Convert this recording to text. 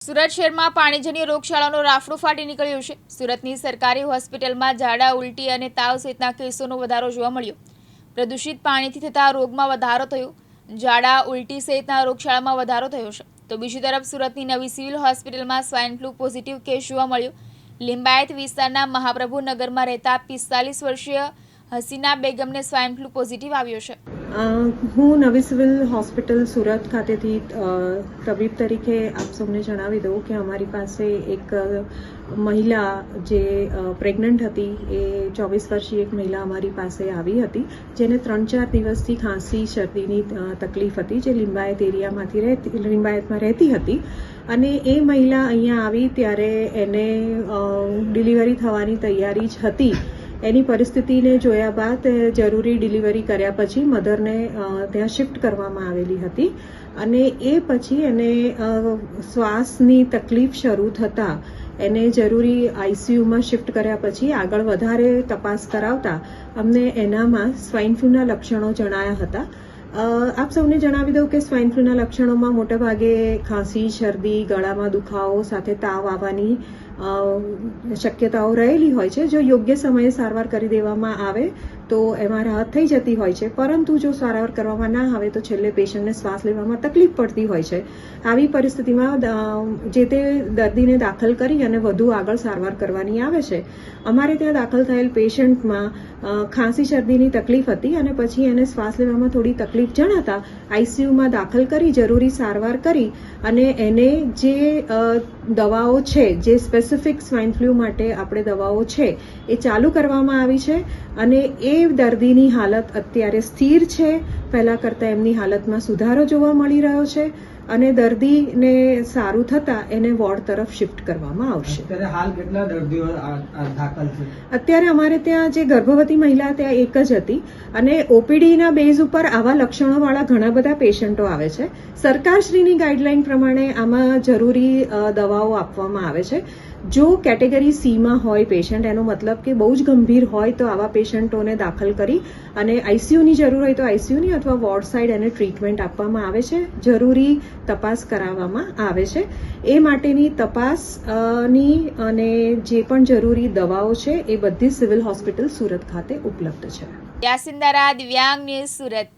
સુરત શહેરમાં પાણીજન્ય રોગચાળાનો રાફડો ફાટી નીકળ્યો છે। સુરતની સરકારી હોસ્પિટલમાં ઝાડા, ઉલટી અને તાવ સહિતના કેસોનો વધારો જોવા મળ્યો। પ્રદૂષિત પાણીથી થતા રોગમાં વધારો થયો। ઝાડા, ઉલટી સહિતના રોગચાળામાં વધારો થયો છે। તો બીજી તરફ સુરતની નવી સિવિલ હોસ્પિટલમાં સ્વાઇન ફ્લૂ પોઝિટિવ કેસ જોવા મળ્યો। લિંબાયત વિસ્તારના મહાપ્રભુ નગરમાં રહેતા 45 વર્ષીય હસીના બેગમને સ્વાઇન ફ્લૂ પોઝિટિવ આવ્યો છે। હું નવી સિવિલ હોસ્પિટલ સુરત ખાતેથી તબીબ તરીકે આપ સૌને જણાવી દઉં કે અમારી પાસે એક મહિલા જે પ્રેગ્નન્ટ હતી, એ 24 વર્ષીય એક મહિલા અમારી પાસે આવી હતી, જેને 3-4 દિવસથી ખાંસી શરદીની તકલીફ હતી, જે લિંબાયતમાં રહેતી હતી। અને એ મહિલા અહીંયા આવી ત્યારે એને ડિલિવરી થવાની તૈયારી જ હતી। એની પરિસ્થિતિને જોયા બાદ જરૂરી ડિલિવરી કર્યા પછી મધરને ત્યાં શિફ્ટ કરવામાં આવેલી હતી અને એ પછી એને શ્વાસની તકલીફ શરૂ થતાં એને જરૂરી આઈસીયુમાં શિફ્ટ કર્યા પછી આગળ વધારે તપાસ કરાવતા અમને એનામાં સ્વાઇન ફ્લૂના લક્ષણો જણાયા હતા। આપ સૌને જણાવી દઉં કે સ્વાઇન ફ્લૂના લક્ષણોમાં મોટાભાગે ખાંસી, શરદી, ગળામાં દુખાવો સાથે તાવ આવવાની શક્યતાઓ રહેલી હોય છે। જો યોગ્ય સમયે સારવાર કરી દેવામાં આવે તો એમાં રાહત થઈ જતી હોય છે, પરંતુ જો સારવાર કરવામાં ના આવે તો છેલ્લે પેશન્ટને શ્વાસ લેવામાં તકલીફ પડતી હોય છે। આવી પરિસ્થિતિમાં જે તે દર્દીને દાખલ કરી અને વધુ આગળ સારવાર કરવાની આવે છે। અમારે ત્યાં દાખલ થયેલ પેશન્ટમાં ખાંસી શરદીની તકલીફ હતી અને પછી એને શ્વાસ લેવામાં થોડી તકલીફ જણાતા આઈસીયુમાં દાખલ કરી જરૂરી સારવાર કરી અને એને જે દવાઓ છે, જે સ્પેસિફિક સ્વાઇન ફ્લૂ માટે આપણે દવાઓ છે એ ચાલુ કરવામાં આવી છે અને એ દર્દીની હાલત અત્યારે સ્થિર છે। પહેલાં કરતાં એમની હાલતમાં સુધારો જોવા મળી રહ્યો છે અને દર્દીને સારું થતાં એને વોર્ડ તરફ શિફ્ટ કરવામાં આવશે। અત્યારે હાલ કેટલા દર્દીઓ દાખલ છે? અત્યારે અમારે ત્યાં જે ગર્ભવતી મહિલા ત્યાં એક જ હતી અને ઓપીડીના બેઝ ઉપર આવા લક્ષણોવાળા ઘણા બધા પેશન્ટો આવે છે। સરકારશ્રીની ગાઈડલાઈન પ્રમાણે આમાં જરૂરી દવાઓ આપવામાં આવે છે। જો કેટેગરી સીમાં હોય પેશન્ટ, એનો મતલબ કે બહુ જ ગંભીર હોય તો આવા પેશન્ટોને દાખલ કરી અને આઈસીયુની જરૂર હોય તો આઈસીયુની અથવા વોર્ડ સાઇડ એને ટ્રીટમેન્ટ આપવામાં આવે છે, જરૂરી તપાસ કરાવવામાં આવે છે। એ માટેની તપાસની અને જે પણ જરૂરી દવાઓ છે એ બધી સિવિલ હોસ્પિટલ સુરત ખાતે ઉપલબ્ધ છે। યાસીન દારા, દિવ્યાંગ ન્યૂઝ, સુરત।